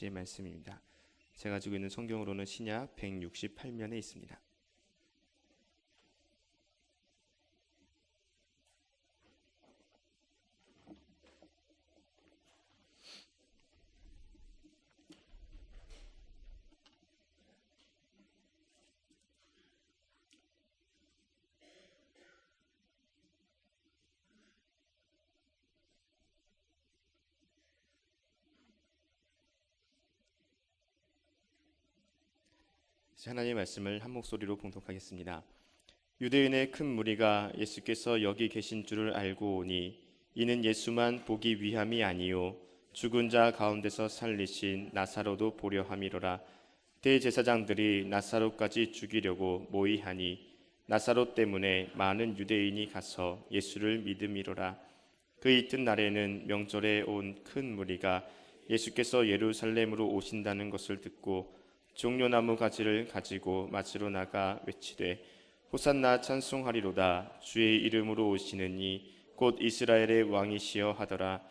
메시지의 말씀입니다. 제가 가지고 있는 성경으로는 신약 168면에 있습니다. 하나님의 말씀을 한 목소리로 봉독하겠습니다. 유대인의 큰 무리가 예수께서 여기 계신 줄을 알고 오니 이는 예수만 보기 위함이 아니요 죽은 자 가운데서 살리신 나사로도 보려 함이로라. 대제사장들이 나사로까지 죽이려고 모의하니 나사로 때문에 많은 유대인이 가서 예수를 믿음이로라. 그 이튿날에는 명절에 온 큰 무리가 예수께서 예루살렘으로 오신다는 것을 듣고 종려나무 가지를 가지고 맞으러 나가 외치되 호산나 찬송하리로다. 주의 이름으로 오시는 이 곧 이스라엘의 왕이시여 하더라.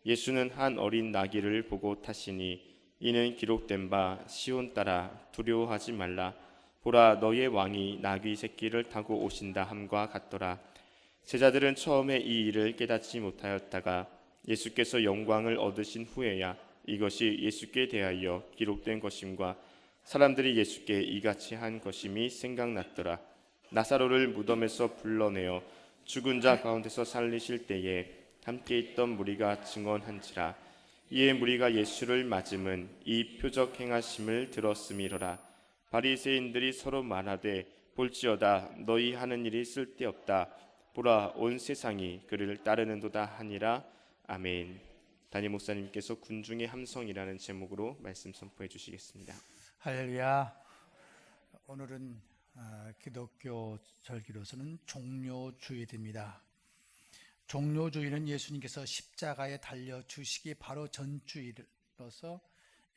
예수는 한 어린 나귀를 보고 타시니 이는 기록된 바 시온 따라 두려워하지 말라. 보라 너의 왕이 나귀 새끼를 타고 오신다 함과 같더라. 제자들은 처음에 이 일을 깨닫지 못하였다가 예수께서 영광을 얻으신 후에야 이것이 예수께 대하여 기록된 것임과 사람들이 예수께 이같이 한 것임이 생각났더라. 나사로를 무덤에서 불러내어 죽은 자 가운데서 살리실 때에 함께 있던 무리가 증언한지라. 이에 무리가 예수를 맞음은 이 표적 행하심을 들었음이로라. 바리새인들이 서로 말하되 볼지어다 너희 하는 일이 쓸데없다. 보라 온 세상이 그를 따르는도다 하니라. 아멘. 담임 목사님께서 군중의 함성이라는 제목으로 말씀 선포해 주시겠습니다. 할렐루야. 오늘은 기독교 절기로서는 종료주일입니다. 종료주일은 예수님께서 십자가에 달려 주시기 바로 전주일로서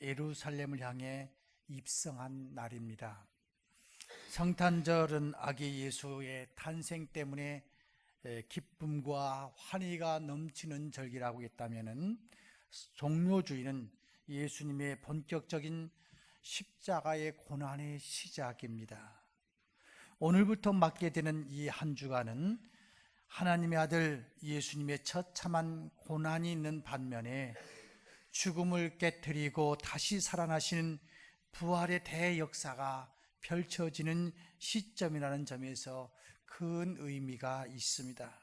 예루살렘을 향해 입성한 날입니다. 성탄절은 아기 예수의 탄생 때문에 기쁨과 환희가 넘치는 절기라고 했다면 종료주일은 예수님의 본격적인 십자가의 고난의 시작입니다. 오늘부터 맞게 되는 이 한 주간은 하나님의 아들 예수님의 처참한 고난이 있는 반면에 죽음을 깨뜨리고 다시 살아나시는 부활의 대역사가 펼쳐지는 시점이라는 점에서 큰 의미가 있습니다.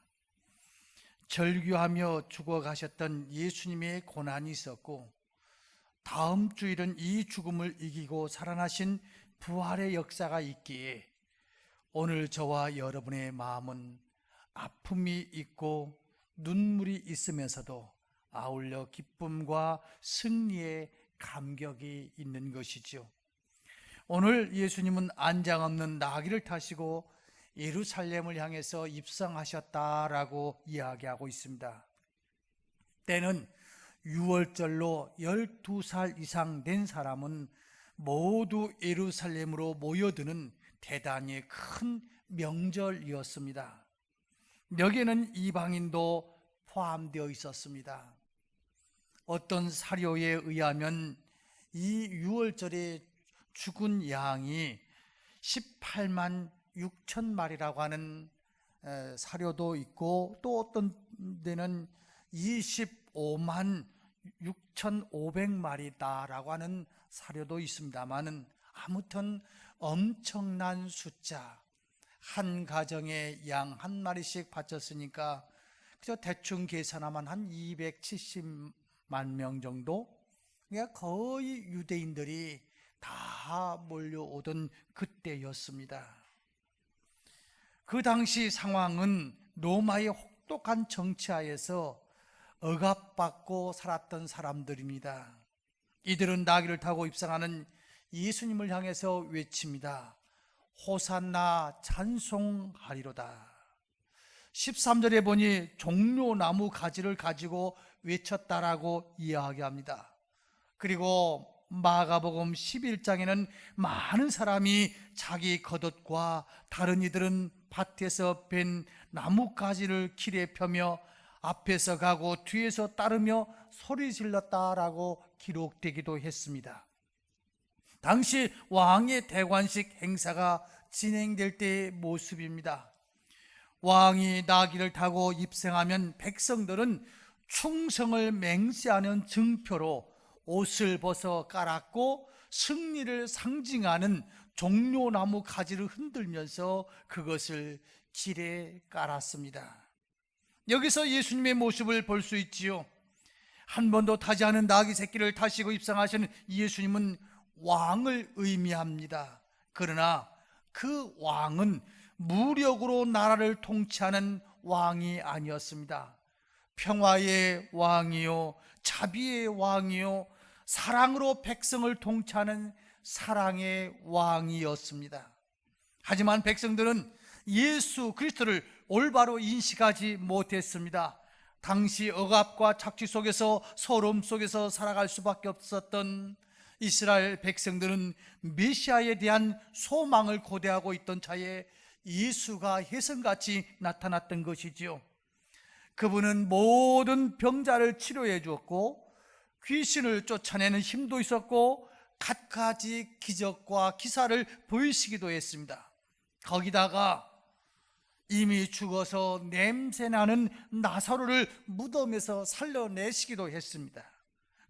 절규하며 죽어가셨던 예수님의 고난이 있었고 다음 주일은 이 죽음을 이기고 살아나신 부활의 역사가 있기에 오늘 저와 여러분의 마음은 아픔이 있고 눈물이 있으면서도 아울러 기쁨과 승리의 감격이 있는 것이죠. 오늘 예수님은 안장 없는 나귀를 타시고 예루살렘을 향해서 입성하셨다라고 이야기하고 있습니다. 때는 6월절로 12살 이상 된 사람은 모두 예루살렘으로 모여드는 대단히 큰 명절이었습니다. 여기에는 이방인도 포함되어 있었습니다. 어떤 사료에 의하면 이 6월절에 죽은 양이 18만 6천 마리라고 하는 사료도 있고 또 어떤 데는 25만 6,500마리다라고 하는 사료도 있습니다만은 아무튼 엄청난 숫자, 한 가정에 양 한 마리씩 바쳤으니까 그저 대충 계산하면 한 270만 명 정도? 그러니까 거의 유대인들이 다 몰려오던 그때였습니다. 그 당시 상황은 로마의 혹독한 정치하에서 억압받고 살았던 사람들입니다. 이들은 나귀를 타고 입성하는 예수님을 향해서 외칩니다. 호산나 찬송하리로다. 13절에 보니 종려나무 가지를 가지고 외쳤다라고 이야기합니다. 그리고 마가복음 11장에는 많은 사람이 자기 겉옷과 다른 이들은 밭에서 벤 나뭇가지를 길에 펴며 앞에서 가고 뒤에서 따르며 소리 질렀다라고 기록되기도 했습니다. 당시 왕의 대관식 행사가 진행될 때의 모습입니다. 왕이 나귀를 타고 입성하면 백성들은 충성을 맹세하는 증표로 옷을 벗어 깔았고, 승리를 상징하는 종려나무 가지를 흔들면서 그것을 길에 깔았습니다. 여기서 예수님의 모습을 볼 수 있지요. 한 번도 타지 않은 나귀 새끼를 타시고 입성하시는 예수님은 왕을 의미합니다. 그러나 그 왕은 무력으로 나라를 통치하는 왕이 아니었습니다. 평화의 왕이요, 자비의 왕이요, 사랑으로 백성을 통치하는 사랑의 왕이었습니다. 하지만 백성들은 예수 그리스도를 올바로 인식하지 못했습니다. 당시 억압과 착취 속에서, 서러움 속에서 살아갈 수밖에 없었던 이스라엘 백성들은 메시아에 대한 소망을 고대하고 있던 차에 예수가 혜성같이 나타났던 것이지요. 그분은 모든 병자를 치료해 주었고, 귀신을 쫓아내는 힘도 있었고, 갖가지 기적과 기사를 보이시기도 했습니다. 거기다가 이미 죽어서 냄새나는 나사로를 무덤에서 살려내시기도 했습니다.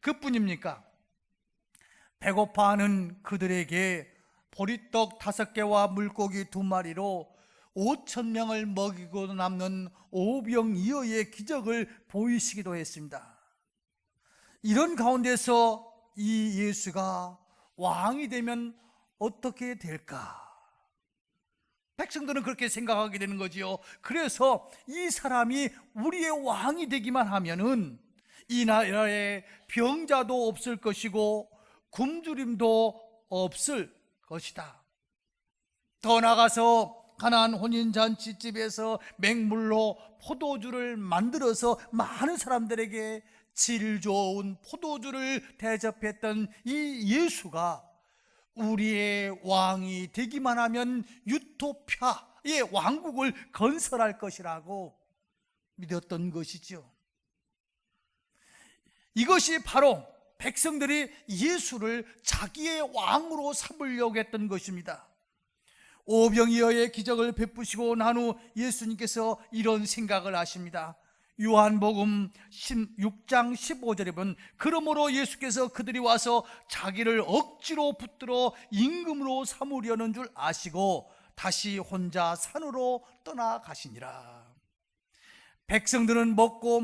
그뿐입니까? 배고파하는 그들에게 보리떡 5개와 물고기 2마리로 5,000명을 먹이고 남는 오병이어의 기적을 보이시기도 했습니다. 이런 가운데서 이 예수가 왕이 되면 어떻게 될까? 백성들은 그렇게 생각하게 되는 거지요. 그래서 이 사람이 우리의 왕이 되기만 하면은 이 나라에 병자도 없을 것이고 굶주림도 없을 것이다. 더 나아가서 가나안 혼인잔치집에서 맹물로 포도주를 만들어서 많은 사람들에게 질 좋은 포도주를 대접했던 이 예수가 우리의 왕이 되기만 하면 유토피아의 왕국을 건설할 것이라고 믿었던 것이죠. 이것이 바로 백성들이 예수를 자기의 왕으로 삼으려고 했던 것입니다. 오병이어의 기적을 베푸시고 난 후 예수님께서 이런 생각을 하십니다. 요한복음 6장 15절에 보면, 그러므로 예수께서 그들이 와서 자기를 억지로 붙들어 임금으로 삼으려는 줄 아시고 다시 혼자 산으로 떠나가시니라. 백성들은 먹고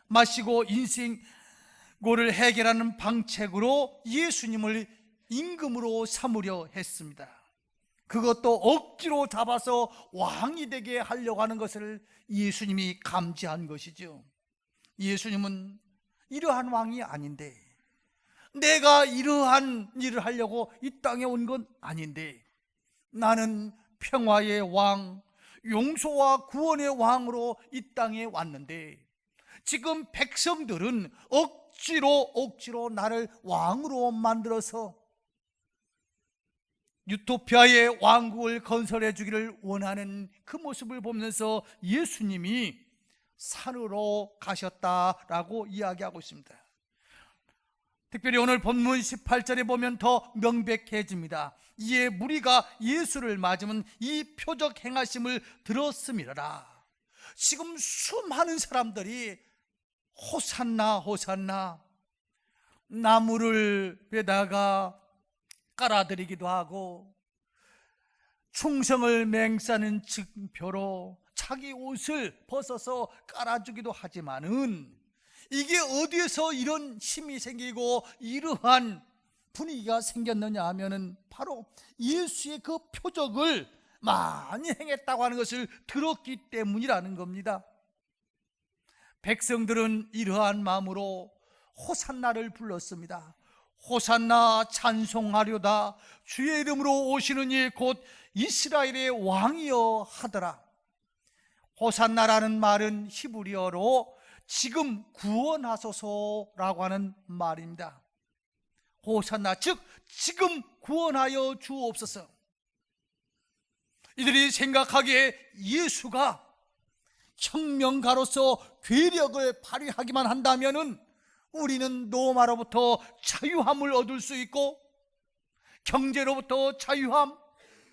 마시고 인생고를 해결하는 방책으로 예수님을 임금으로 삼으려 했습니다. 그것도 억지로 잡아서 왕이 되게 하려고 하는 것을 예수님이 감지한 것이죠. 예수님은 이러한 왕이 아닌데, 내가 이러한 일을 하려고 이 땅에 온 건 아닌데, 나는 평화의 왕, 용서와 구원의 왕으로 이 땅에 왔는데, 지금 백성들은 억지로 나를 왕으로 만들어서 유토피아의 왕국을 건설해 주기를 원하는 그 모습을 보면서 예수님이 산으로 가셨다라고 이야기하고 있습니다. 특별히 오늘 본문 18절에 보면 더 명백해집니다. 이에 무리가 예수를 맞으면 이 표적 행하심을 들었음이라. 지금 수많은 사람들이 호산나 호산나 나무를 베다가 깔아드리기도 하고, 충성을 맹세하는 증표로 자기 옷을 벗어서 깔아주기도 하지만은, 이게 어디에서 이런 힘이 생기고 이러한 분위기가 생겼느냐 하면은 바로 예수의 그 표적을 많이 행했다고 하는 것을 들었기 때문이라는 겁니다. 백성들은 이러한 마음으로 호산나를 불렀습니다. 호산나 찬송하려다 주의 이름으로 오시는 이 곧 이스라엘의 왕이여 하더라. 호산나라는 말은 히브리어로 지금 구원하소서라고 하는 말입니다. 호산나, 즉 지금 구원하여 주옵소서. 이들이 생각하기에 예수가 혁명가로서 괴력을 발휘하기만 한다면은 우리는 노마로부터 자유함을 얻을 수 있고, 경제로부터 자유함,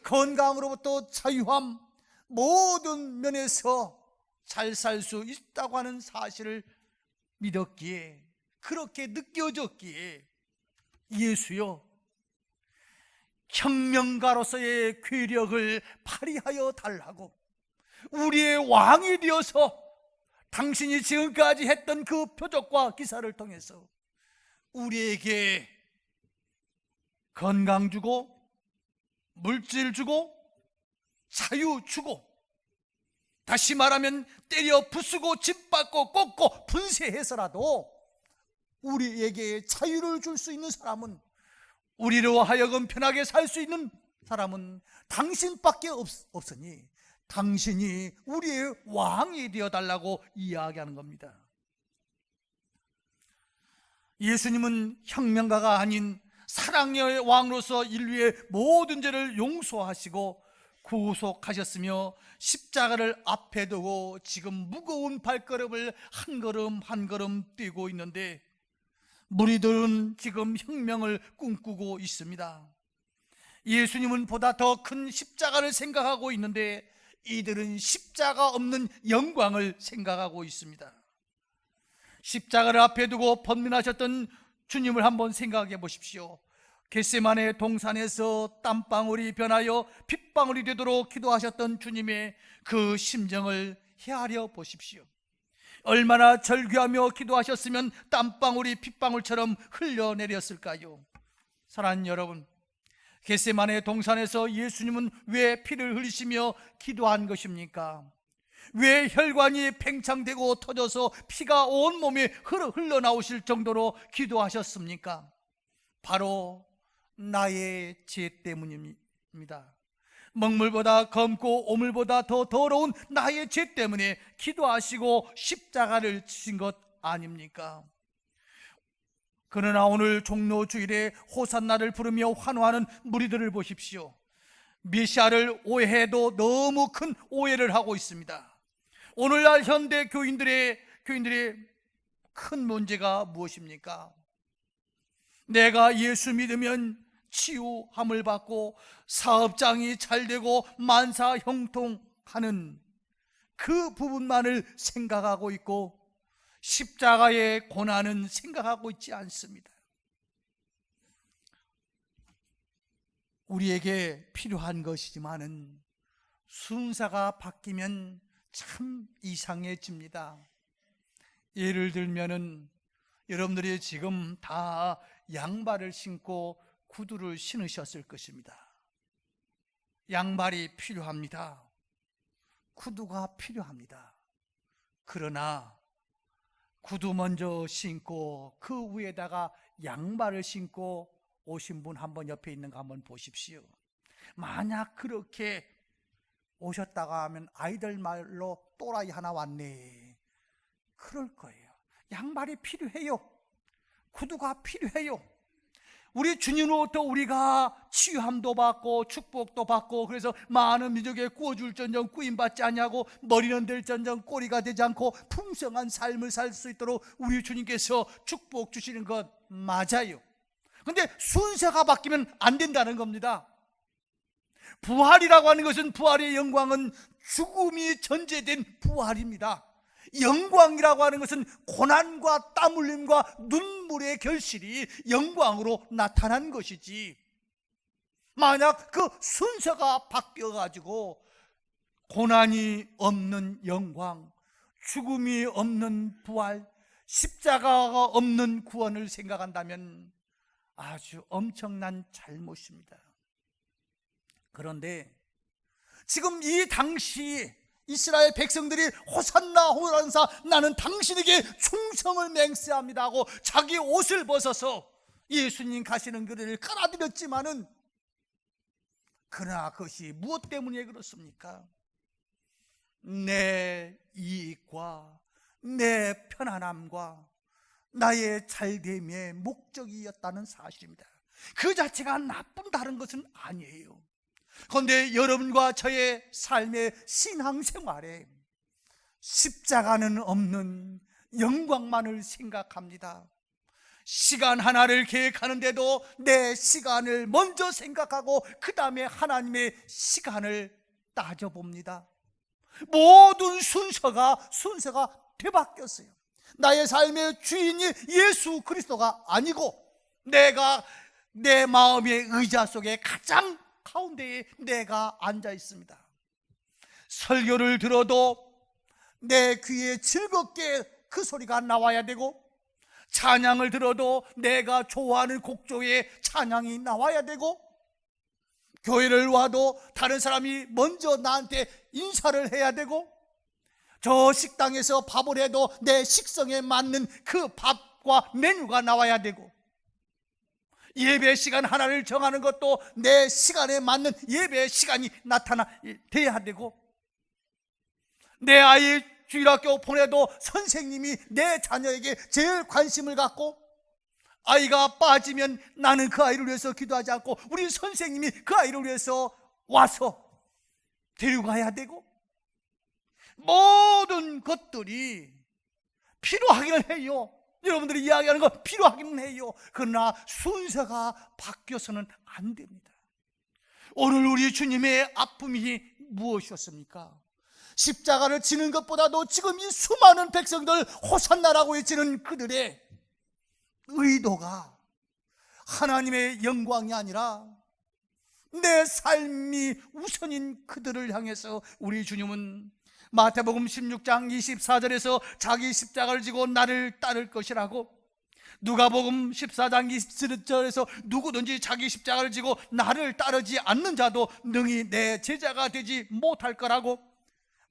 건강으로부터 자유함, 모든 면에서 잘 살 수 있다고 하는 사실을 믿었기에, 그렇게 느껴졌기에, 예수여, 혁명가로서의 괴력을 발휘하여 달라고, 우리의 왕이 되어서 당신이 지금까지 했던 그 표적과 기사를 통해서 우리에게 건강 주고, 물질 주고, 자유 주고, 다시 말하면 때려 부수고 짓밟고 꽂고 분쇄해서라도 우리에게 자유를 줄 수 있는 사람은, 우리로 하여금 편하게 살 수 있는 사람은 당신밖에 없으니 당신이 우리의 왕이 되어달라고 이야기하는 겁니다. 예수님은 혁명가가 아닌 사랑의 왕으로서 인류의 모든 죄를 용서하시고 구속하셨으며, 십자가를 앞에 두고 지금 무거운 발걸음을 한 걸음 한 걸음 뛰고 있는데, 무리들은 지금 혁명을 꿈꾸고 있습니다. 예수님은 보다 더 큰 십자가를 생각하고 있는데, 이들은 십자가 없는 영광을 생각하고 있습니다. 십자가를 앞에 두고 번민하셨던 주님을 한번 생각해 보십시오. 겟세마네 동산에서 땀방울이 변하여 핏방울이 되도록 기도하셨던 주님의 그 심정을 헤아려 보십시오. 얼마나 절규하며 기도하셨으면 땀방울이 핏방울처럼 흘러내렸을까요? 사랑하는 여러분, 겟세마네 동산에서 예수님은 왜 피를 흘리시며 기도한 것입니까? 왜 혈관이 팽창되고 터져서 피가 온 몸에 흘러나오실 정도로 기도하셨습니까? 바로 나의 죄 때문입니다. 먹물보다 검고 오물보다 더 더러운 나의 죄 때문에 기도하시고 십자가를 지신 것 아닙니까? 그러나 오늘 종로주일에 호산나를 부르며 환호하는 무리들을 보십시오. 메시아를 오해해도 너무 큰 오해를 하고 있습니다. 오늘날 현대 교인들의 큰 문제가 무엇입니까? 내가 예수 믿으면 치유함을 받고 사업장이 잘 되고 만사 형통하는 그 부분만을 생각하고 있고, 십자가의 고난은 생각하고 있지 않습니다. 우리에게 필요한 것이지만은 순서가 바뀌면 참 이상해집니다. 예를 들면은 여러분들이 지금 다 양발을 신고 구두를 신으셨을 것입니다. 양발이 필요합니다. 구두가 필요합니다. 그러나 구두 먼저 신고 그 위에다가 양발을 신고 오신 분 한번 옆에 있는 거 한번 보십시오. 만약 그렇게 오셨다가 하면 아이들 말로 또라이 하나 왔네, 그럴 거예요. 양발이 필요해요. 구두가 필요해요. 우리 주님으로부터 우리가 치유함도 받고 축복도 받고, 그래서 많은 민족에 구워줄전정 구임받지 않냐고, 머리는 될전정 꼬리가 되지 않고 풍성한 삶을 살 수 있도록 우리 주님께서 축복 주시는 것 맞아요. 그런데 순서가 바뀌면 안 된다는 겁니다. 부활이라고 하는 것은, 부활의 영광은 죽음이 전제된 부활입니다. 영광이라고 하는 것은 고난과 땀 흘림과 눈물의 결실이 영광으로 나타난 것이지, 만약 그 순서가 바뀌어가지고 고난이 없는 영광, 죽음이 없는 부활, 십자가가 없는 구원을 생각한다면 아주 엄청난 잘못입니다. 그런데 지금 이 당시 이스라엘 백성들이 호산나 호란사 나는 당신에게 충성을 맹세합니다 하고 자기 옷을 벗어서 예수님 가시는 길을 깔아드렸지만은, 그러나 그것이 무엇 때문에 그렇습니까? 내 이익과 내 편안함과 나의 잘됨의 목적이었다는 사실입니다. 그 자체가 나쁜 다른 것은 아니에요. 그런데 여러분과 저의 삶의 신앙생활에 십자가는 없는 영광만을 생각합니다. 시간 하나를 계획하는데도 내 시간을 먼저 생각하고 그 다음에 하나님의 시간을 따져봅니다. 모든 순서가 되바뀌었어요. 나의 삶의 주인이 예수 그리스도가 아니고 내가 내 마음의 의자 속에 가장 가운데에 내가 앉아 있습니다. 설교를 들어도 내 귀에 즐겁게 그 소리가 나와야 되고, 찬양을 들어도 내가 좋아하는 곡조의 찬양이 나와야 되고, 교회를 와도 다른 사람이 먼저 나한테 인사를 해야 되고, 저 식당에서 밥을 해도 내 식성에 맞는 그 밥과 메뉴가 나와야 되고, 예배 시간 하나를 정하는 것도 내 시간에 맞는 예배 시간이 돼야 되고, 내 아이 주일학교 보내도 선생님이 내 자녀에게 제일 관심을 갖고, 아이가 빠지면 나는 그 아이를 위해서 기도하지 않고 우리 선생님이 그 아이를 위해서 와서 데리고 가야 되고, 모든 것들이 필요하기는 해요. 여러분들이 이야기하는 거 필요하기는 해요. 그러나 순서가 바뀌어서는 안 됩니다. 오늘 우리 주님의 아픔이 무엇이었습니까? 십자가를 지는 것보다도 지금 이 수많은 백성들 호산나라고 외치는 그들의 의도가 하나님의 영광이 아니라 내 삶이 우선인 그들을 향해서 우리 주님은 마태복음 16장 24절에서 자기 십자가를 지고 나를 따를 것이라고, 누가복음 14장 27절에서 누구든지 자기 십자가를 지고 나를 따르지 않는 자도 능히 내 제자가 되지 못할 거라고,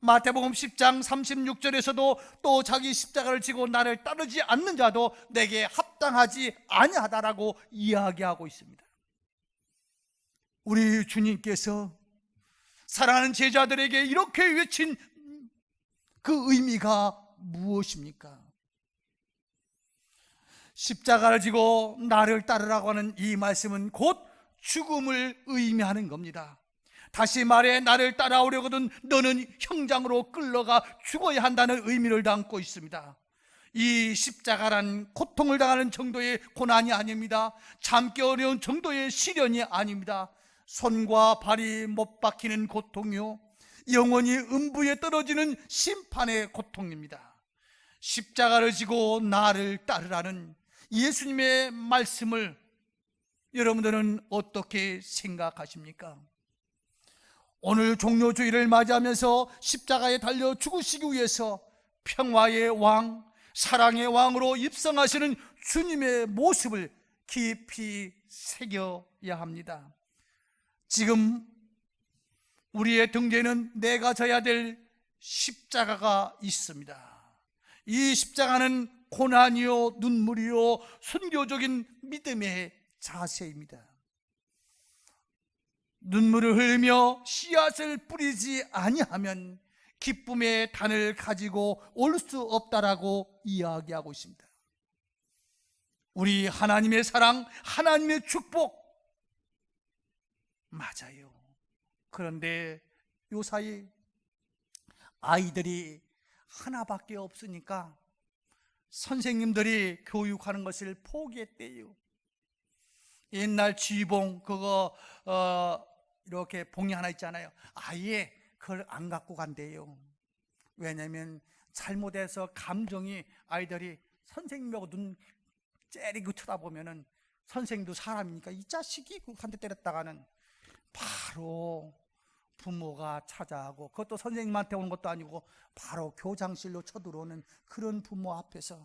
마태복음 10장 36절에서도 또 자기 십자가를 지고 나를 따르지 않는 자도 내게 합당하지 아니하다라고 이야기하고 있습니다. 우리 주님께서 사랑하는 제자들에게 이렇게 외친 그 의미가 무엇입니까? 십자가를 지고 나를 따르라고 하는 이 말씀은 곧 죽음을 의미하는 겁니다. 다시 말해 나를 따라오려거든 너는 형장으로 끌려가 죽어야 한다는 의미를 담고 있습니다. 이 십자가란 고통을 당하는 정도의 고난이 아닙니다. 참기 어려운 정도의 시련이 아닙니다. 손과 발이 못 박히는 고통이요, 영원히 음부에 떨어지는 심판의 고통입니다. 십자가를 지고 나를 따르라는 예수님의 말씀을 여러분들은 어떻게 생각하십니까? 오늘 종료주의를 맞이하면서 십자가에 달려 죽으시기 위해서 평화의 왕, 사랑의 왕으로 입성하시는 주님의 모습을 깊이 새겨야 합니다. 지금 우리의 등대는 내가 져야 될 십자가가 있습니다. 이 십자가는 고난이요, 눈물이요, 순교적인 믿음의 자세입니다. 눈물을 흘리며 씨앗을 뿌리지 아니하면 기쁨의 단을 가지고 올 수 없다라고 이야기하고 있습니다. 우리 하나님의 사랑, 하나님의 축복 맞아요. 그런데 요사이 아이들이 하나밖에 없으니까 선생님들이 교육하는 것을 포기했대요. 옛날 쥐봉 그거 이렇게 봉이 하나 있잖아요. 아예 그걸 안 갖고 간대요. 왜냐하면 잘못해서 감정이, 아이들이 선생님하고 눈 째리고 쳐다보면은 선생님도 사람이니까 이 자식이 한 대 때렸다가는 바로 부모가 찾아가고, 그것도 선생님한테 오는 것도 아니고 바로 교장실로 쳐들어오는 그런 부모 앞에서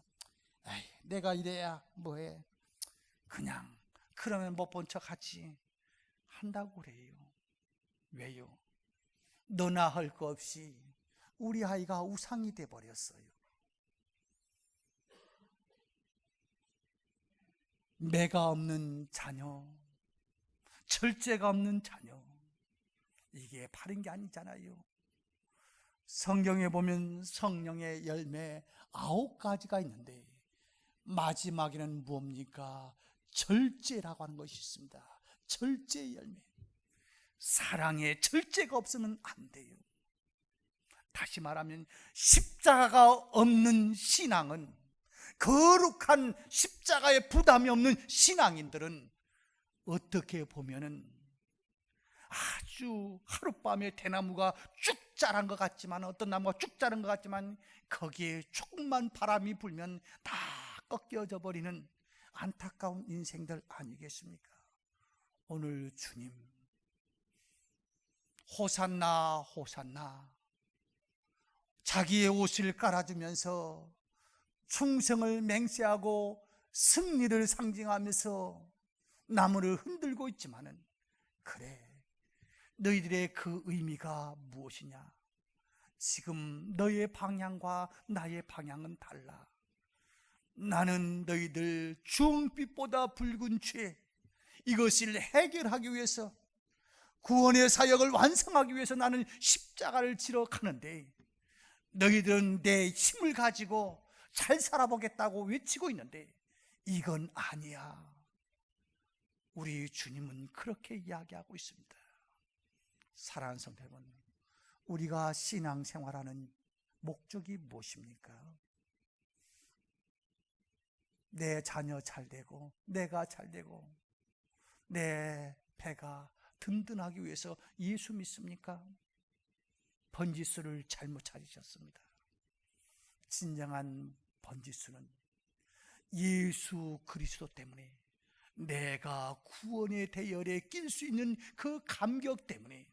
에이, 내가 이래야 뭐해, 그냥 그러면 못 본 척 하지 한다고 그래요. 왜요? 너나 할 거 없이 우리 아이가 우상이 돼 버렸어요. 매가 없는 자녀, 절제가 없는 자녀, 이게 바른 게 아니잖아요. 성경에 보면 성령의 열매 9가지가 있는데 마지막에는 뭡니까? 절제라고 하는 것이 있습니다. 절제의 열매. 사랑에 절제가 없으면 안 돼요. 다시 말하면 십자가가 없는 신앙은 거룩한 십자가에 부담이 없는 신앙인들은 어떻게 보면은 아주 하룻밤에 대나무가 쭉 자란 것 같지만, 어떤 나무가 쭉 자란 것 같지만 거기에 조금만 바람이 불면 다 꺾여져 버리는 안타까운 인생들 아니겠습니까? 오늘 주님 호산나 호산나 자기의 옷을 깔아주면서 충성을 맹세하고 승리를 상징하면서 나무를 흔들고 있지만은, 그래, 너희들의 그 의미가 무엇이냐? 지금 너의 방향과 나의 방향은 달라. 나는 너희들 주홍빛보다 붉은 죄, 이것을 해결하기 위해서, 구원의 사역을 완성하기 위해서 나는 십자가를 지러 가는데, 너희들은 내 힘을 가지고 잘 살아보겠다고 외치고 있는데 이건 아니야. 우리 주님은 그렇게 이야기하고 있습니다. 사랑하는 성도 여러분, 우리가 신앙생활하는 목적이 무엇입니까? 내 자녀 잘 되고, 내가 잘 되고, 내 배가 든든하기 위해서 예수 믿습니까? 번지수를 잘못 찾으셨습니다. 진정한 번지수는 예수 그리스도 때문에, 내가 구원의 대열에 낄 수 있는 그 감격 때문에,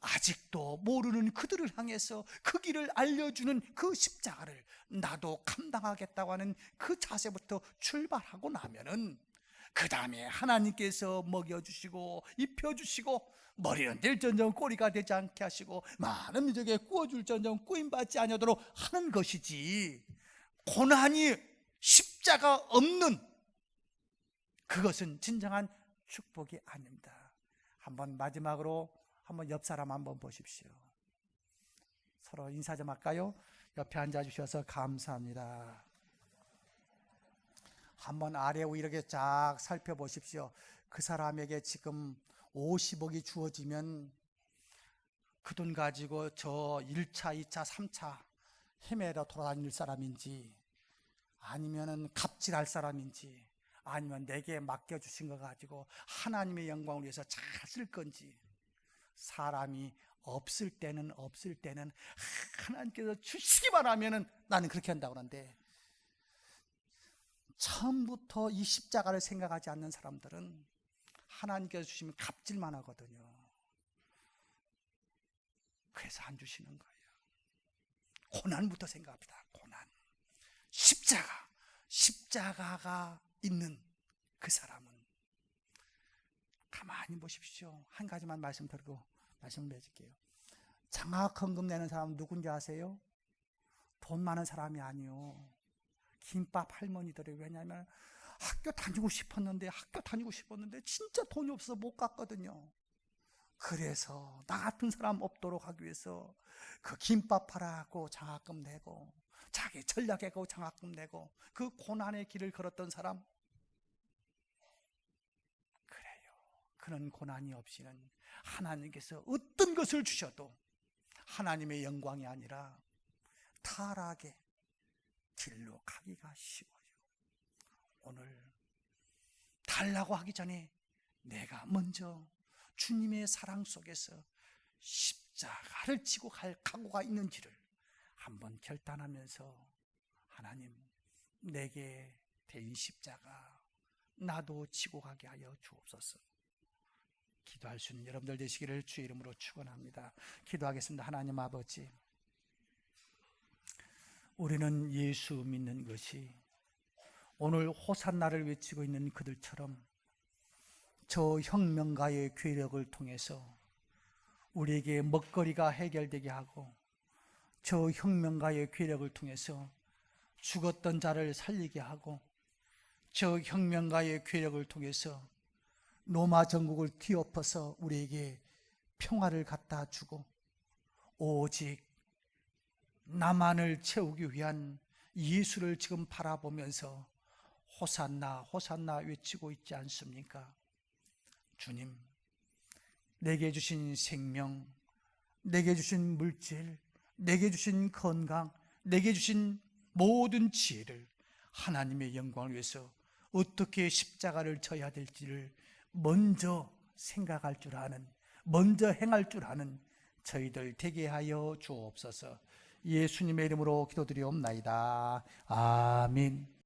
아직도 모르는 그들을 향해서 그 길을 알려주는 그 십자가를 나도 감당하겠다고 하는 그 자세부터 출발하고 나면은, 그 다음에 하나님께서 먹여주시고 입혀주시고 머리는 될전정 꼬리가 되지 않게 하시고 많은 민족에 구워줄전정 꾸임받지 아니하도록 하는 것이지, 고난이 십자가 없는 그것은 진정한 축복이 아닙니다. 한번 마지막으로 한번 옆 사람 한번 보십시오. 서로 인사 좀 할까요? 옆에 앉아주셔서 감사합니다. 한번 아래 위 이렇게 쫙 살펴보십시오. 그 사람에게 지금 50억이 주어지면 그 돈 가지고 저 1차, 2차, 3차 헤매러 돌아다닐 사람인지, 아니면은 갑질할 사람인지, 아니면 내게 맡겨주신 거 가지고 하나님의 영광을 위해서 잘 쓸 건지. 사람이 없을 때는 하나님께서 주시기만 하면은 나는 그렇게 한다고 하는데, 처음부터 이 십자가를 생각하지 않는 사람들은 하나님께서 주시면 갑질만 하거든요. 그래서 안 주시는 거예요. 고난부터 생각합니다. 고난, 십자가가 있는 그 사람은, 가만히 보십시오. 한 가지만 말씀드리고 말씀을 맺을게요. 장학헌금 내는 사람은 누군지 아세요? 돈 많은 사람이 아니요, 김밥 할머니들이. 왜냐하면 학교 다니고 싶었는데 진짜 돈이 없어서 못 갔거든요. 그래서 나 같은 사람 없도록 하기 위해서 그 김밥 팔아갖고 장학금 내고, 자기 전략하고 장학금 내고, 그 고난의 길을 걸었던 사람. 그래요. 그런 고난이 없이는 하나님께서 어떤 것을 주셔도 하나님의 영광이 아니라 타락의 길로 가기가 쉬워요. 오늘 달라고 하기 전에 내가 먼저 주님의 사랑 속에서 십자가를 지고 갈 각오가 있는지를 한번 결단하면서, 하나님, 내게 대인 십자가 나도 지고 가게 하여 주옵소서. 기도할 수 있는 여러분들 되시기를 주의 이름으로 축원합니다. 기도하겠습니다. 하나님 아버지, 우리는 예수 믿는 것이 오늘 호산나를 외치고 있는 그들처럼 저 혁명가의 괴력을 통해서 우리에게 먹거리가 해결되게 하고, 저 혁명가의 괴력을 통해서 죽었던 자를 살리게 하고, 저 혁명가의 괴력을 통해서 로마 전국을 뒤엎어서 우리에게 평화를 갖다 주고, 오직 나만을 채우기 위한 예수를 지금 바라보면서 호산나 호산나 외치고 있지 않습니까? 주님, 내게 주신 생명, 내게 주신 물질, 내게 주신 건강, 내게 주신 모든 지혜를 하나님의 영광을 위해서 어떻게 십자가를 져야 될지를 먼저 생각할 줄 아는, 먼저 행할 줄 아는 저희들 되게 하여 주옵소서. 예수님의 이름으로 기도드리옵나이다. 아멘.